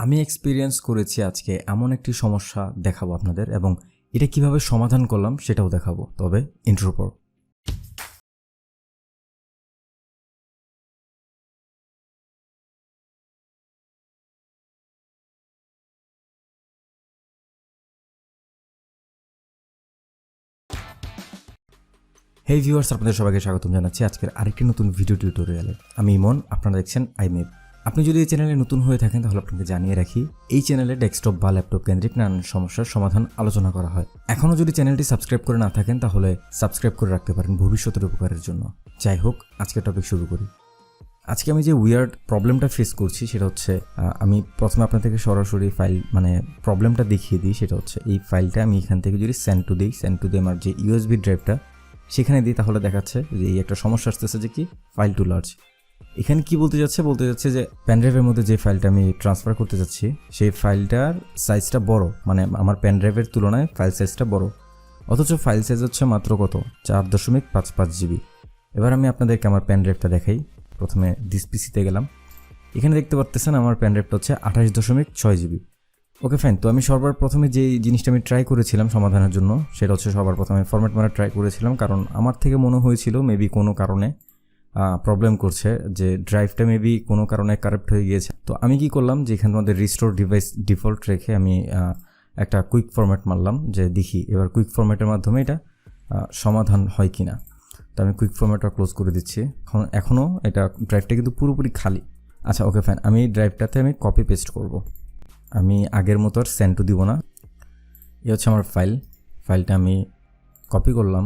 আমি এক্সপেরিয়েন্স করেছি আজকে এমন একটি সমস্যা দেখাবো আপনাদের এবং এটা কিভাবে সমাধান করলাম সেটাও দেখাবো, তবে ইন্ট্রোর পর। হেই ভিউয়ার্স, আপনাদের সবাইকে স্বাগতম জানাচ্ছি আজকের আরেকটি নতুন ভিডিও টিউটোরিয়ালে। আমি ইমন, আপনারা দেখছেন আইমেপ। আপনি যদি এই চ্যানেলে নতুন হয়ে থাকেন তাহলে আপনাকে জানিয়ে রাখি, এই চ্যানেলে ডেস্কটপ বা ল্যাপটপ কেন্দ্রিক নানান সমস্যার সমাধান আলোচনা করা হয়। এখনও যদি চ্যানেলটি সাবস্ক্রাইব করে না থাকেন তাহলে সাবস্ক্রাইব করে রাখতে পারেন ভবিষ্যতের উপকারের জন্য। যাই হোক, আজকের টপিক শুরু করি। আজকে আমি যে উইয়ার্ড প্রবলেমটা ফেস করছি সেটা হচ্ছে, আমি প্রথমে আপনাদেরকে সরাসরি ফাইল প্রবলেমটা দেখিয়ে দিই। সেটা হচ্ছে এই ফাইলটা আমি এখান থেকে যদি সেন্ড টু দিই আমার যে ইউএসবি ড্রাইভটা সেখানে দিই, তাহলে দেখাচ্ছে যে এই একটা সমস্যা আসতেছে যে কি ফাইল টু লার্জ। এখানে কি বলতে যাচ্ছে যে প্যানড্রাইভের মধ্যে যে ফাইলটা আমি ট্রান্সফার করতে যাচ্ছি সেই ফাইলটার সাইজটা বড়, আমার প্যানড্রাইভের তুলনায় ফাইল সাইজটা বড়, অথচ ফাইল সাইজ হচ্ছে মাত্র কত 4.55 জিবি। এবার আমি আপনাদেরকে আমার প্যানড্রাইভটা দেখাই। প্রথমে দিস পিসিতে গেলাম, এখানে দেখতে পারতেছেন আমার প্যানড্রাইভটা হচ্ছে 28.6 জিবি। Okay fine. তো আমি সবার প্রথমে যে জিনিসটা আমি ট্রাই করেছিলাম সমাধানের জন্য সেটা হচ্ছে সবার প্রথমে ফরম্যাট মারা ট্রাই করেছিলাম, কারণ আমার থেকে মনে হয়েছিল মেবি কোনো কারণে প্রবলেম করছে, যে ড্রাইভটা মেবি কোনো কারণে কারেক্ট হয়ে গিয়েছে। তো আমি কি করলাম, যে এখানে আমাদের রিস্টোর ডিভাইস ডিফল্ট রেখে আমি একটা কুইক ফরম্যাট মারলাম, যে দেখি এবার কুইক ফরম্যাটের মাধ্যমে এটা সমাধান হয় কিনা। তো আমি কুইক ফরম্যাটটা ক্লোজ করে দিচ্ছি। এখনও এটা ড্রাইভটা কিন্তু পুরোপুরি খালি। আচ্ছা ওকে ফাইন, আমি ড্রাইভটাতে কপি পেস্ট করব। আমি আগের মতো আর সেন্ড টু দিব না। এ হচ্ছে আমার ফাইলটা আমি কপি করলাম।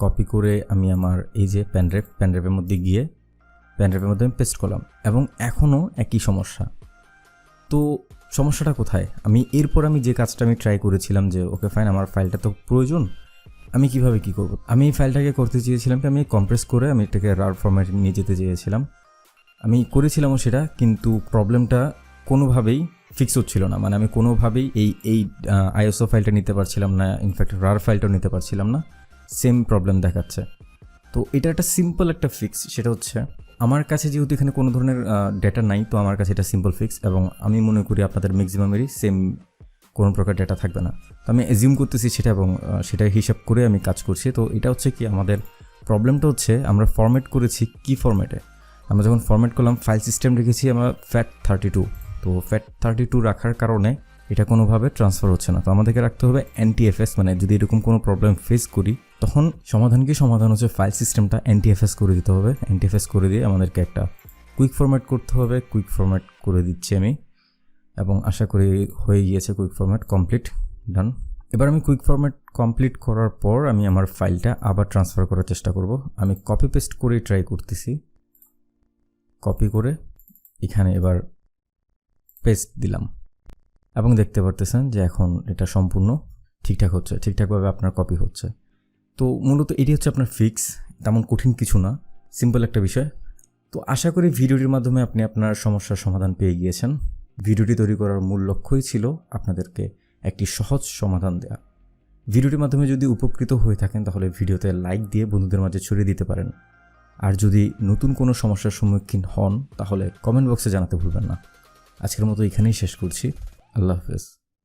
কপি করে আমি আমার এই যে প্যানড্রাইভের মধ্যে গিয়ে প্যানড্রাইভের মধ্যে আমি পেস্ট করলাম, এবং এখনও একই সমস্যা। তো সমস্যাটা কোথায়? এরপর আমি যে কাজটা আমি ট্রাই করেছিলাম যে ওকে ফাইন, আমার ফাইলটা তো প্রয়োজন, আমি কিভাবে কি করব। আমি এই ফাইলটাকে করতে চেয়েছিলাম কি, আমি কম্প্রেস করে আমি এটাকে রার ফরম্যাটে নিয়ে যেতে চেয়েছিলাম। আমি করেছিলামও সেটা, কিন্তু প্রবলেমটা কোনোভাবেই ফিক্স হচ্ছিল না। আমি কোনোভাবেই এই আইএসও ফাইলটা নিতে পারছিলাম না, ইনফ্যাক্ট রার ফাইলটাও নিতে পারছিলাম না, সেম প্রবলেম দেখাচ্ছে। তো এটা একটা সিম্পল একটা ফিক্স, সেটা হচ্ছে আমার কাছে যেহেতু এখানে কোনো ধরনের ডেটা নাই, তো আমার কাছে এটা সিম্পল ফিক্স, এবং আমি মনে করি আপনাদের ম্যাক্সিমামেরই সেম কোনো প্রকার ডেটা থাকবে না। তো আমি অ্যাজিউম করতেছি সেটা, এবং সেটা হিসাব করে আমি কাজ করছি। তো এটা হচ্ছে কি, আমাদের প্রবলেমটা হচ্ছে আমরা ফরম্যাট করেছি কি ফরম্যাটে। আমরা যখন ফরম্যাট করলাম ফাইল সিস্টেম রেখেছি আমরা FAT32। তো FAT32 রাখার কারণে এটা কোনোভাবে ট্রান্সফার হচ্ছে না। তো আমাদেরকে রাখতে হবে NTFS, যদি এরকম কোনো প্রবলেম ফেস করি তখন সমাধান হচ্ছে ফাইল সিস্টেমটা NTFS করে দিতে হবে। NTFS করে দিয়ে আমাদেরকে একটা কুইক ফরম্যাট করতে হবে। কুইক ফরম্যাট করে দিচ্ছি আমি, এবং আশা করি হয়ে গিয়েছে কুইক ফরম্যাট কমপ্লিট, ডান। এবার আমি কুইক ফরম্যাট কমপ্লিট করার পর আমি আমার ফাইলটা আবার ট্রান্সফার করার চেষ্টা করব। আমি কপি পেস্ট করেই ট্রাই করতেছি। কপি করে এখানে এবার পেস্ট দিলাম, এবং দেখতে পারতেছেন যে এখন এটা সম্পূর্ণ ঠিকঠাক হচ্ছে, ঠিকঠাকভাবে আপনার কপি হচ্ছে। তো মূলত এটি হচ্ছে আপনার ফিক্স, তেমন কঠিন কিছু না, সিম্পল একটা বিষয়। তো আশা করি ভিডিওটির মাধ্যমে আপনি আপনার সমস্যার সমাধান পেয়ে গিয়েছেন। ভিডিওটি তৈরি করার মূল লক্ষ্যই ছিল আপনাদেরকে একটি সহজ সমাধান দেওয়া। ভিডিওটির মাধ্যমে যদি উপকৃত হয়ে থাকেন তাহলে ভিডিওতে লাইক দিয়ে বন্ধুদের মাঝে ছড়িয়ে দিতে পারেন। আর যদি নতুন কোনো সমস্যার সম্মুখীন হন তাহলে কমেন্ট বক্সে জানাতে ভুলবেন না। আজকের মতো এখানেই শেষ করছি। আল্লাহ হাফেজ।